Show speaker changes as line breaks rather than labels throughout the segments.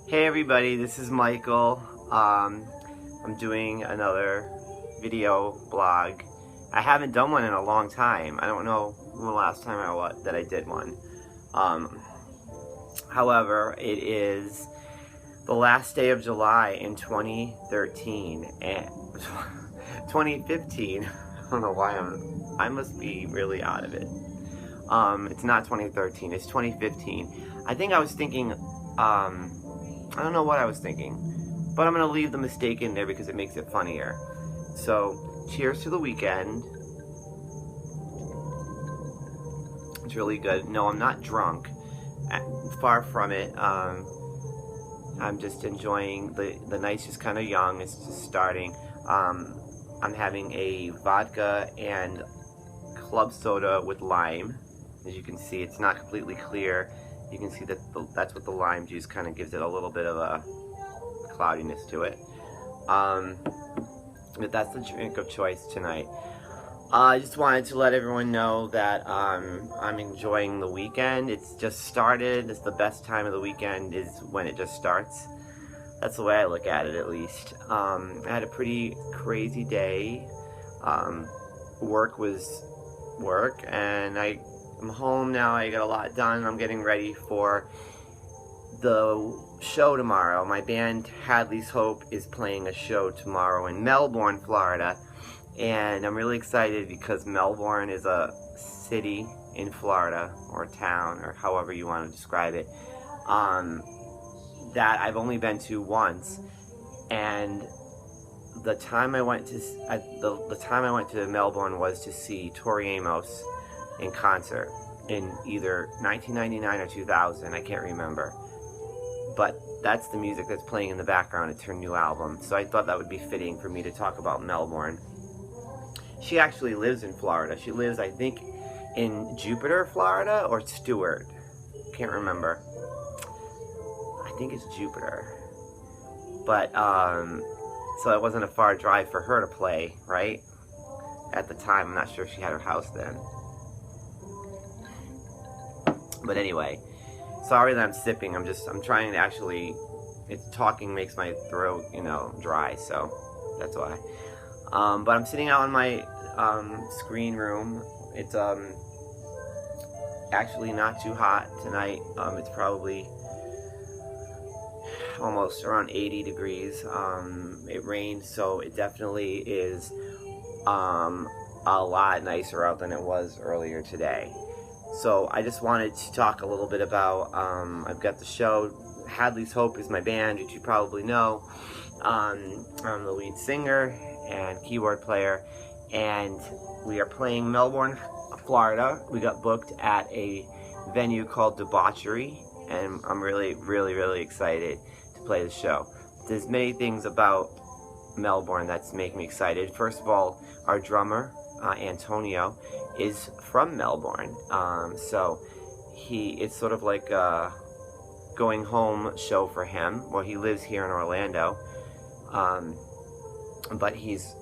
Hey everybody, this is Michael. I'm doing another video blog. I haven't done one in a long time. I don't know the last time that I did one. However, it is the last day of July in 2013 and 2015. I don't know why I must be really out of it. It's not 2013, it's 2015. I think I was thinking, I don't know what I was thinking, but I'm going to leave the mistake in there because it makes it funnier. So, cheers to the weekend. It's really good. No, I'm not drunk. Far from it. I'm just enjoying the night's just kind of young. It's just starting. I'm having a vodka and club soda with lime. As you can see, it's not completely clear. You can see that that's what the lime juice kind of gives it a little bit of a cloudiness to it. But that's the drink of choice tonight. I just wanted to let everyone know that I'm enjoying the weekend. It's just started. It's the best time of the weekend is when it just starts. That's the way I look at it, at least. I had a pretty crazy day. Work was work, and I'm home now. I got a lot done. I'm getting ready for the show tomorrow. My band Hadley's Hope is playing a show tomorrow in Melbourne, Florida, and I'm really excited because Melbourne is a city in Florida, or a town, or however you want to describe it, that I've only been to once. And the time I went to Melbourne was to see Tori Amos in concert in either 1999 or 2000, I can't remember, but that's the music that's playing in the background. It's her new album, so I thought that would be fitting for me to talk about Melbourne. She actually lives in Florida. She lives, I think, in Jupiter, Florida, or Stewart, can't remember. I think it's Jupiter, but so it wasn't a far drive for her to play, right? At the time, I'm not sure if she had her house then. But anyway, sorry that I'm sipping. I'm trying to actually, talking makes my throat, dry, so that's why. But I'm sitting out in my screen room. It's actually not too hot tonight. It's probably almost around 80 degrees. It rained, so it definitely is a lot nicer out than it was earlier today. So I just wanted to talk a little bit about, I've got the show. Hadley's Hope is my band, which you probably know. I'm the lead singer and keyboard player, and we are playing Melbourne, Florida. We got booked at a venue called Debauchery, and I'm really, really, really excited to play the show. There's many things about Melbourne that's making me excited. First of all, our drummer, Antonio, is from Melbourne, so it's sort of like a going home show for him. Well, he lives here in Orlando, but he's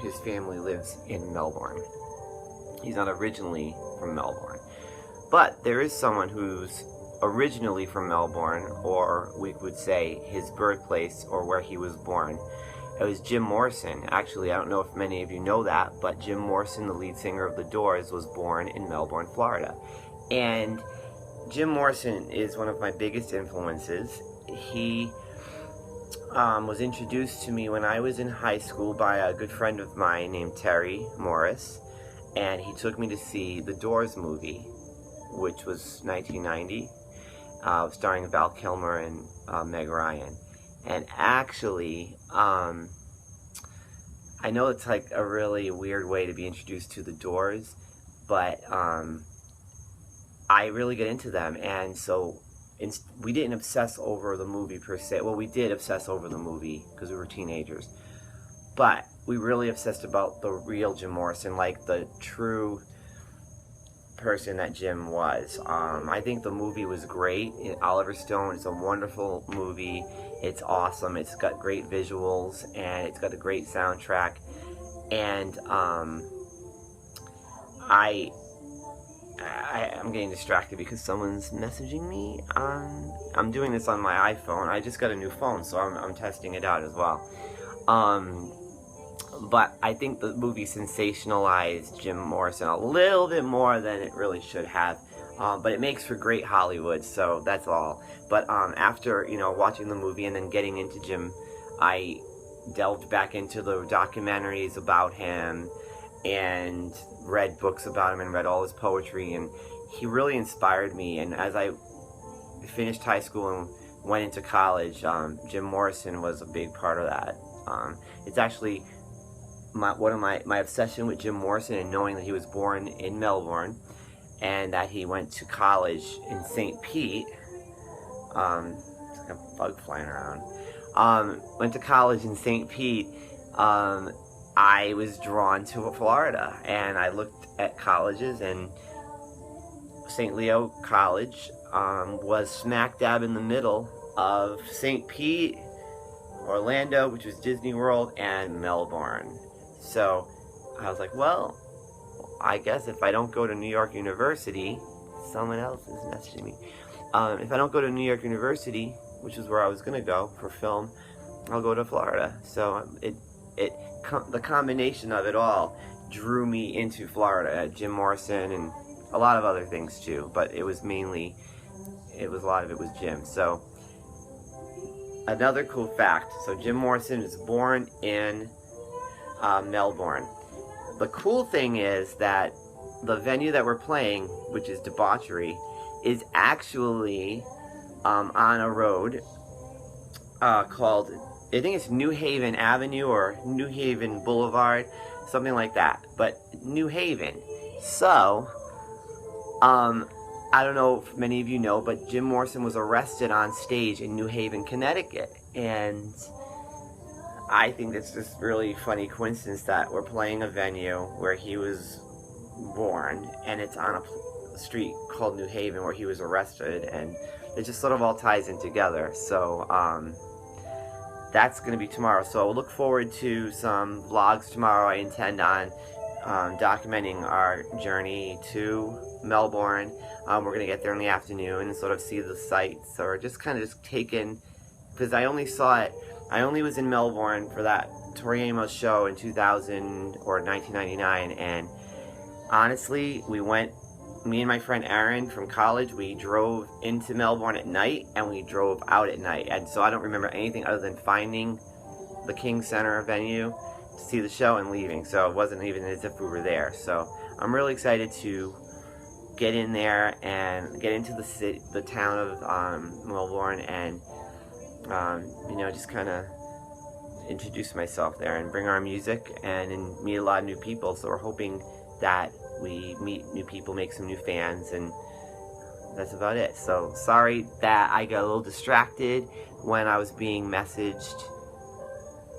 his family lives in Melbourne. He's not originally from Melbourne, but there is someone who's originally from Melbourne, or we would say his birthplace or where he was born. It was Jim Morrison. Actually, I don't know if many of you know that, but Jim Morrison, the lead singer of The Doors, was born in Melbourne, Florida. And Jim Morrison is one of my biggest influences. He was introduced to me when I was in high school by a good friend of mine named Terry Morris, and he took me to see The Doors movie, which was 1990, starring Val Kilmer and Meg Ryan. And actually, I know it's like a really weird way to be introduced to The Doors, but I really get into them, and so we didn't obsess over the movie per se. Well, we did obsess over the movie because we were teenagers, but we really obsessed about the real Jim Morrison, like the true person that Jim was. I think the movie was great. Oliver Stone, it's a wonderful movie. It's awesome. It's got great visuals, and it's got a great soundtrack. And I I'm getting distracted because someone's messaging me. I'm doing this on my iPhone. I just got a new phone, so I'm testing it out as well. But I think the movie sensationalized Jim Morrison a little bit more than it really should have. But it makes for great Hollywood, so that's all. But after, watching the movie and then getting into Jim, I delved back into the documentaries about him and read books about him and read all his poetry, and he really inspired me. And as I finished high school and went into college, Jim Morrison was a big part of that. It's actually one of my obsession with Jim Morrison, and knowing that he was born in Melbourne and that he went to college in St. Pete. It's like a bug flying around. Went to college in St. Pete. I was drawn to Florida, and I looked at colleges, and St. Leo College was smack dab in the middle of St. Pete, Orlando, which was Disney World, and Melbourne. So I was like, well, I guess if I don't go to New York University, someone else is messaging me. If I don't go to New York University, which is where I was going to go for film, I'll go to Florida. So the combination of it all drew me into Florida. Jim Morrison and a lot of other things too, but a lot of it was Jim. So another cool fact, so Jim Morrison was born in Melbourne. The cool thing is that the venue that we're playing, which is Debauchery, is actually on a road called, I think it's New Haven Avenue or New Haven Boulevard, something like that, but New Haven. So, I don't know if many of you know, but Jim Morrison was arrested on stage in New Haven, Connecticut, and I think it's just really funny coincidence that we're playing a venue where he was born, and it's on a street called New Haven where he was arrested, and it just sort of all ties in together. So that's going to be tomorrow. So I'll look forward to some vlogs tomorrow. I intend on documenting our journey to Melbourne. We're going to get there in the afternoon and sort of see the sights, or just kind of just take in, because I only was in Melbourne for that Tori Amos show in 2000 or 1999, and honestly, me and my friend Aaron from college, we drove into Melbourne at night and we drove out at night, and so I don't remember anything other than finding the King Center venue to see the show and leaving. So it wasn't even as if we were there. So I'm really excited to get in there and get into the town of Melbourne, and just kind of introduce myself there and bring our music and meet a lot of new people. So we're hoping that we meet new people, make some new fans, and that's about it. So sorry that I got a little distracted when I was being messaged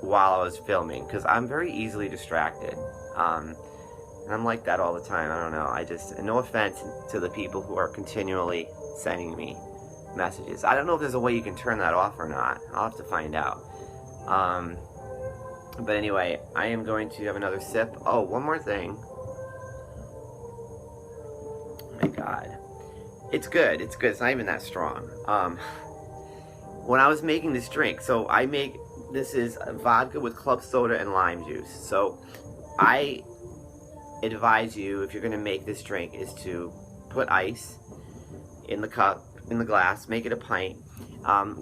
while I was filming, because I'm very easily distracted, and I'm like that all the time. I don't know, no offense to the people who are continually sending me messages. I don't know if there's a way you can turn that off or not. I'll have to find out. But anyway, I am going to have another sip. Oh, one more thing. Oh my god. It's good. It's good. It's not even that strong. When I was making this drink, this is vodka with club soda and lime juice. So I advise you, if you're going to make this drink, is to put ice in the cup, in the glass, make it a pint.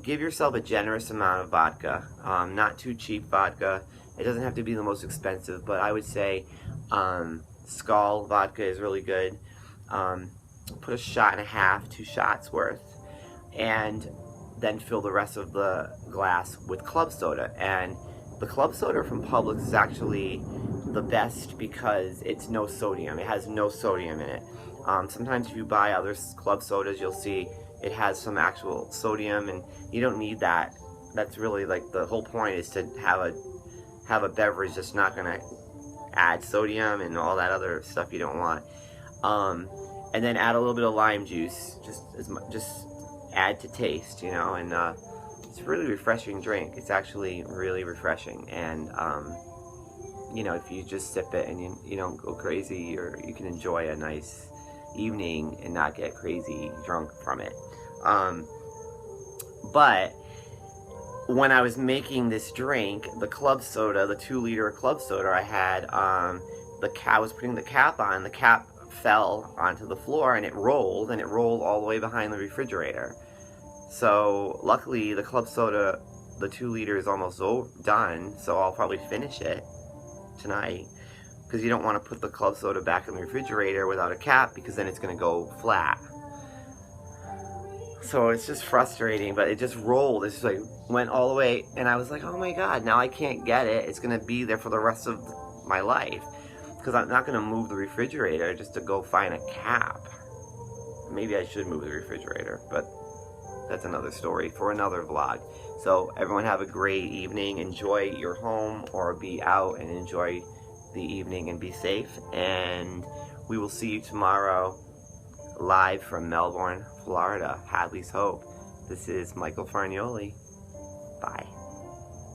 Give yourself a generous amount of vodka, not too cheap vodka. It doesn't have to be the most expensive, but I would say Skull vodka is really good. Put a shot and a half, 2 shots worth, and then fill the rest of the glass with club soda. And the club soda from Publix is actually the best because it's no sodium. It has no sodium in it. Sometimes if you buy other club sodas, you'll see it has some actual sodium, and you don't need that. That's really like the whole point, is to have a beverage that's not going to add sodium and all that other stuff you don't want. And then add a little bit of lime juice, just add to taste, and it's a really refreshing drink. It's actually really refreshing, and if you just sip it and you don't go crazy, or you can enjoy a nice, evening and not get crazy drunk from it. But when I was making this drink, the club soda, the 2-liter club soda I had, I was putting the cap on, the cap fell onto the floor and it rolled all the way behind the refrigerator. So luckily the club soda, the 2 liter is almost done, so I'll probably finish it tonight, because you don't want to put the club soda back in the refrigerator without a cap, because then it's going to go flat. So it's just frustrating, but it just rolled. It just like went all the way, and I was like, oh my god, now I can't get it. It's going to be there for the rest of my life, because I'm not going to move the refrigerator just to go find a cap. Maybe I should move the refrigerator, but that's another story for another vlog. So everyone have a great evening. Enjoy your home, or be out and enjoy the evening and be safe. And we will see you tomorrow live from Melbourne, Florida. Hadley's Hope. This is Michael Farnioli. Bye.